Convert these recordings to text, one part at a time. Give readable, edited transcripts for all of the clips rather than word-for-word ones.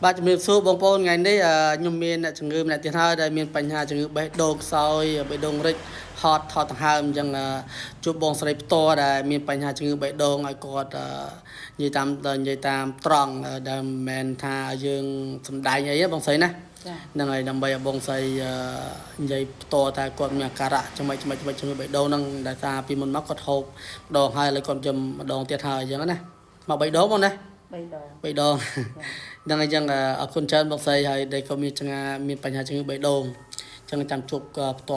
បាទជំរាបសួរបបងប្អូនថ្ងៃនេះខ្ញុំមានអ្នកជំងឺម្នាក់ទៀតហើយដែលមានបញ្ហាជំងឺបេះដូងខ្សោយបេះដូងរិចហត់ថតដង្ហើមអញ្ចឹងជួបបងស្រីផ្ទាល់ដែលមានបញ្ហាជំងឺបេះដូងឲ្យគាត់និយាយតាមត្រង់ដែលមិនមែនថាយើងសំដែងអីទេបងស្រីណាហ្នឹងហើយដើម្បីឲ្យបងស្រីនិយាយផ្ទាល់ថាគាត់មានអាការៈចំណុចជំងឺបេះដូងហ្នឹងដែលថាពីមុនមកគាត់ហូបម្ដងហើយឥឡូវគាត់ចំម្ដងទៀតហើយអញ្ចឹងណាមក3ដងបងណា3ដងដល់អញ្ចឹងអរគុណច្រើនបងស្រីហើយដែលក៏មានបញ្ហាជំងឺបេះដូងអញ្ចឹងចាំជួបផ្ទា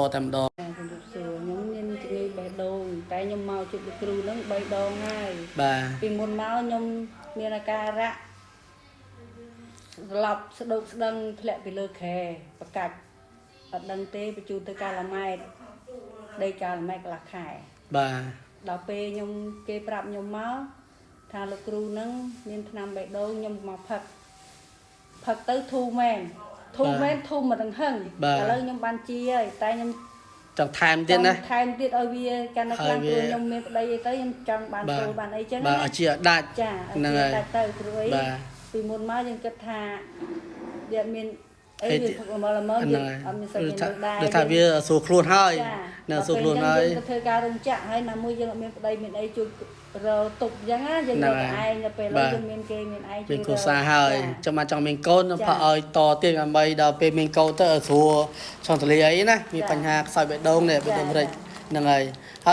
ល់តែម្ដងខ្ញុំមានជំងឺបេះដូងតែខ្ញុំមកជួបលោកគ្រូហ្នឹង3ដងហើយបាទពីមុនមកខ្ញុំមានអាការៈស្លាប់ស្ដោកស្ដឹងធ្លាក់ពីលើខែប្រកាច់អត់ដឹងទេបញ្ជូនទៅកាឡាម៉ែតដីកាឡាម៉ែតកន្លះខែបាទដល់ពេលខ្ញុំគេប្រាប់ខ្ញុំមកថាលោកគ្រូហ្នឹងមានថ្នាំបេះដូងខ្ញុំមកផឹកទៅធូរមែនធូរមិនដឹងហឹងឥឡូវខ្ញុំបានជាហើយតែខ្ញុំចង់ថែមទៀតណាថែមទៀតឲ្យវាកាន់តែខ្លាំងព្រោះខ្ញុំមានប្តីអីទៅខ្ញុំចង់បានចូលបានអីចឹងបាទជាដាច់ចាហ្នឹងហើយដាច់ទៅព្រោះអីពីមុនមកយើងគិតថាវាមានអីវាផឹកល្មមយើងអត់មានសិទ្ធិមានដែរដូចថាវាស្រួលខ្លួនហើយនៅស្រួលខ្លួនហើយយើងធ្វើការរោងចក្រហើយណាមួយយើងអត់មានប្តីមានអីជួយរតុបអញ្ចឹងណាយើងរកឯងទៅពេលយើងមានគេមានឯងមានគ្រួសារហើយចង់មានកូនផឹកឲ្យតទៀតដើម្បីដល់ពេលមានកូនទៅឲ្យស្រួលឆន់តលីអីណាមានបញ្ហាខ្សោយបេះដូងនេះបេះដូងរិចហ្នឹងហើ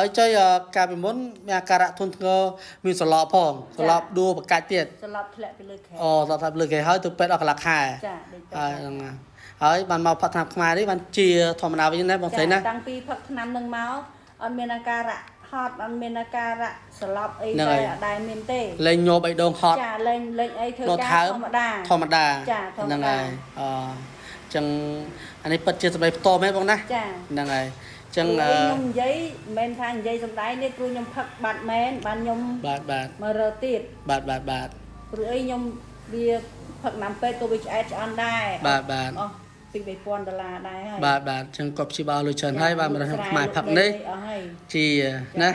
យចុយកាលពីមុនមានអាការៈធ្ងន់ធ្ងរមានសន្លប់ផងសន្លប់ដួលប្រកាច់ទៀតសន្លប់ធ្លាក់ពីលើខែសន្លប់ធ្លាក់ពីលើខែហើយទៅពេទ្យអស់កន្លះខែចាហើយបានមកផឹកថ្នាំខ្មែរនេះបានជាធម្មតាវិញណាបងស្រីណាតាំងពីផឹកថ្នាំនឹងមកអត់មានអាការៈហត់អត់មានអាការៈស្លាប់អីតែអត់ដែលមានទេលេងញោបបេះដូងហត់ចាលេងអីធ្វើការធម្មតាចាហ្នឹងហើយចឹងអានេះពិតជាសម្ដីផ្ទាល់មែនបងណាចាហ្នឹងហើយចឹងខ្ញុំនិយាយមិនមែនថានិយាយសំដែងនេះព្រោះខ្ញុំផឹកបាត់មែនបានខ្ញុំបាទមករកទៀតបាទព្រោះអីខ្ញុំវាផឹកណាំពេទ្យក៏វាឆ្អែតឆ្អន់ដែរបាទអស់ពី$3000ដែរហើយបាទចឹងក៏ព្យាបាលលុយច្រើនហើយបាទមកក្នុងខ្មែរផឹកនេះជាណា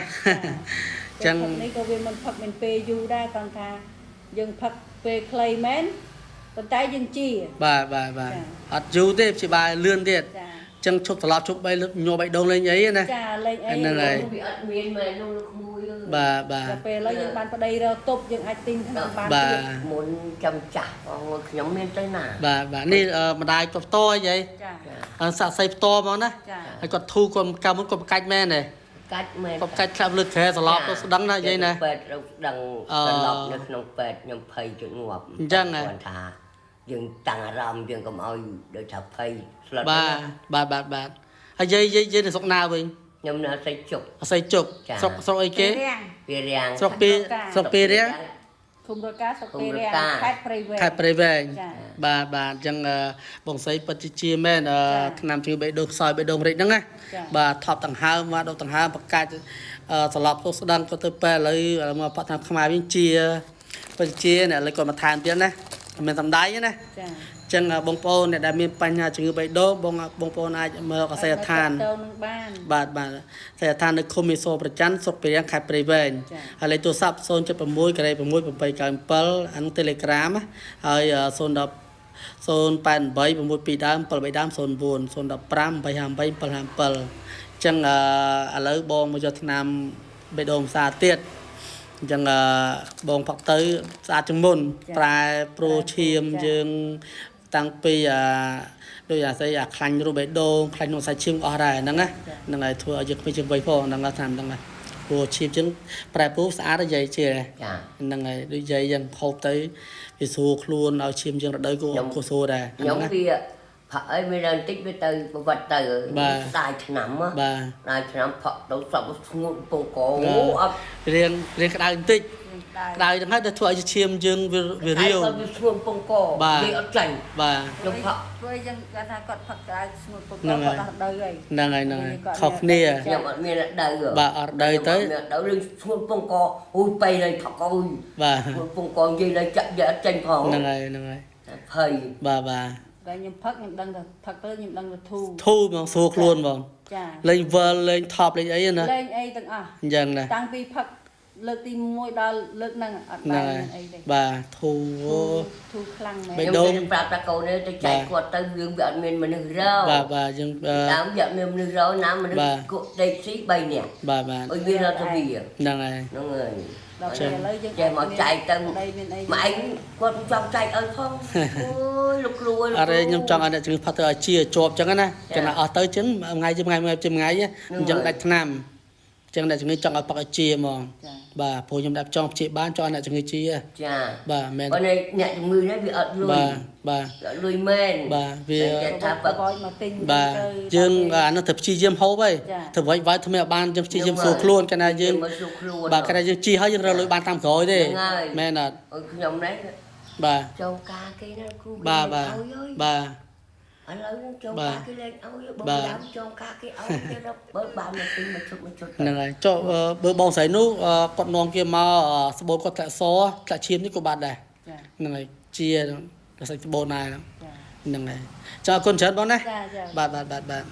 ចឹងនេះក៏វាមិនផឹកមិនពេលយូរដែរគាត់ថាយើងផឹកពេលខ្លីមែនប៉ុន្តែយើងជាបាទអត់យូរទេព្យាបាលលឿនទៀតចឹងឈប់ត្រឡប់ឈប់ញ័របេះដូងលេងអីណាចាលេងអីហ្នឹងហើយវាអត់មានមែននោះក្មួយបាទពេលឥឡូវយើងបានប្តីរកតុបយើងអាចទិញថ្នាំបានទៀតមុនចាំចាស់បងខ្ញុំមានទៅណាបាទនេះម្ដាយគាត់ផ្ទាល់អីហីសាក់សៃផ្ទាល់ហ្មងណាហើយគាត់ធូរគាត់កាលមុនគាត់ប្រកាច់មែនទេកាច់មែនគាត់កាច់ខ្លាប់លើខែសន្លប់ទៅស្ដឹងណាយាយណាពេទ្យរកស្ដឹងសន្លប់នៅក្នុងពេទ្យខ្ញុំភ័យជក់ងាប់អញ្ចឹងគាត់ថាយើងតាំងអារម្មណ៍យើងកុំឲ្យដូចថាភ័យស្លុតបាទហើយយាយនៅស្រុកណាវិញខ្ញុំនៅសៃជប់ស្រុកអីគេពីរាំងស្រុកពីរាំងឃុំរកាស្រុកពីរាំងខេត្តព្រៃវែងបាទអញ្ចឹងបងស្រីពិតជាមែនថ្នាំជំងឺបេះដូងខ្សោយបេះដូងរិចហ្នឹងណាបាទថប់ដង្ហើមមកដកដង្ហើមប្រកាច់សន្លប់ទៅស្ដឹងក៏ទៅពេទ្យឥឡូវមកផឹកថ្នាំខ្មែរវិញជាពិតជាអ្នកឥឡូវគាត់មកថែមទៀតណាមិនសំដាយណាចឹងបងប្អូនអ្នកដែលមានបញ្ហាជំងឺបេះដូងបងប្អូនអាចមើលកសិដ្ឋានបាទកសិដ្ឋាននៅឃុំមេសូប្រច័ន្ទស្រុកពីរាំងខេត្តព្រៃវែងហើយលេខទូរស័ព្ទ076 66897អាន Telegram ហើយ010 088 622ដើម7ដើម09 015 858 757ចឹងឥឡូវបងមកយកថ្នាំបេះដូងផ្សារទៀតអញ្ចឹងបងផឹកទៅស្អាតជាងមុនប្រែប្រូឈាមយើងតាំងពីដូចអាស្អីខ្លាញ់រូបបេះដូងខ្លាញ់ក្នុងសាច់ឈាមអស់ដែរហ្នឹងណាហ្នឹងហើយធ្វើឲ្យយើងគ្មានជាងវ័យផងហ្នឹងថាហ្នឹងណាព្រោះឈាមចឹងប្រែប្រូស្អាតនិយាយជាហ្នឹងហើយដូចនិយាយយ៉ាងហូបទៅវាស្រួលខ្លួនឲ្យឈាមយើងរដូវក៏ស្រួលដែរខ្ញុំវាផឹកអីមានបន្តិចវាទៅប្រវត្តិទៅដាយឆ្នាំដាយឆ្នាំផឹកទៅសពស្ងួតពងកោអត់រៀងក្តៅបន្តិចក្តៅហ្នឹងហើយទៅធ្វើឲ្យឈាមយើងវារាវវាស្ងួតពងកោវាអត់ចាញ់បាទខ្ញុំផឹកព្រោះយើងគាត់ថាគាត់ផឹកក្តៅស្ងួតពងកោគាត់ដោះដៅហើយហ្នឹងហើយខុសគ្នាខ្ញុំអត់មានដៅបាទអត់ដៅទៅដៅលឹងស្ងួតពងកោអូយបែរហើយផឹកអូយបាទស្ងួតពងកោនិយាយដល់ចាក់យកអត់ចាញ់ផងហ្នឹងហើយភ័យបាទតែខ្ញុំផឹកខ្ញុំដឹងថាផឹកទៅខ្ញុំដឹងថាធូរហ្មងស្រួលខ្លួនហ្មងចាលេងវិលលេងថប់លេងអីណាលេងអីទាំងអស់អញ្ចឹងណាតាំងពីផឹក លើកទី1ដល់លើកហ្នឹងអត់បានអីទេ បាទធូ ធូខ្លាំងមែន បេះ ខ្ញុំ ដូង ប្រាប់តាកូននេះទៅចែកគាត់ទៅយើងវាអត់មានមនុស្សរោ បាទយើង តាមវាអត់មានមនុស្សរោណាមនុស្សគក់ដេកស៊ី3នាក់ បាទ អុយវារត់ទៅវា ហ្នឹងហើយ ហ្នឹងហើយ ដល់ពេលឥឡូវយើង ចេះមកចែកទៅ ដីមានអី ម៉ែឯងគាត់ចង់ចែកឲ្យផងអូយលោកគ្រូ អរេខ្ញុំចង់ឲ្យអ្នកជំងឺផាត់ទៅឲ្យជាជាប់ចឹងណាចឹងអស់ទៅចឹងថ្ងៃជាថ្ងៃអញ្ចឹងដាច់ថ្នាំចឹងអ្នកជំងឺចង់ឲ្យប៉ាក់ឲ្យជាហ្មង ចា បាទព្រោះខ្ញុំដាក់ចង់ព្យាបាលចង់ឲ្យអ្នកជំងឺជា ចា បាទមែន បើអ្នកជំងឺនេះវាអត់លុយ បាទ លុយមែន បាទវា ថាបើឲ្យមកទិញ បាទយើងអានោះទៅព្យាយាមហូបហើយទៅវាយវាយធ្វើឲ្យបានយើងព្យាយាមសួរខ្លួនកាលណាយើង មកសួរខ្លួន បាទកាលណាយើងជីហើយយើងរកលុយបានតាមក្រោយទេមែនអត់ អើខ្ញុំនេះ បាទ ចូលការគេណាគ្រូ បាទ បាទ បាទ ឥឡូវខ្ញុំចូលការគេលេងឲ្យបើដើមចូលការគេឲ្យគេដល់បើបានមកទិញមកជុំ ហ្នឹងហើយចុះបើបងស្រីនោះគាត់នាំគេមកស្បូនគាត់ធ្លាក់សធ្លាក់ឈាមនេះក៏បានដែរ ចា ហ្នឹងហើយជាដល់សាច់ស្បូនណាហ្នឹង ចា ហ្នឹងហើយចុះអរគុណច្រើនបងណា ចាចា បាទ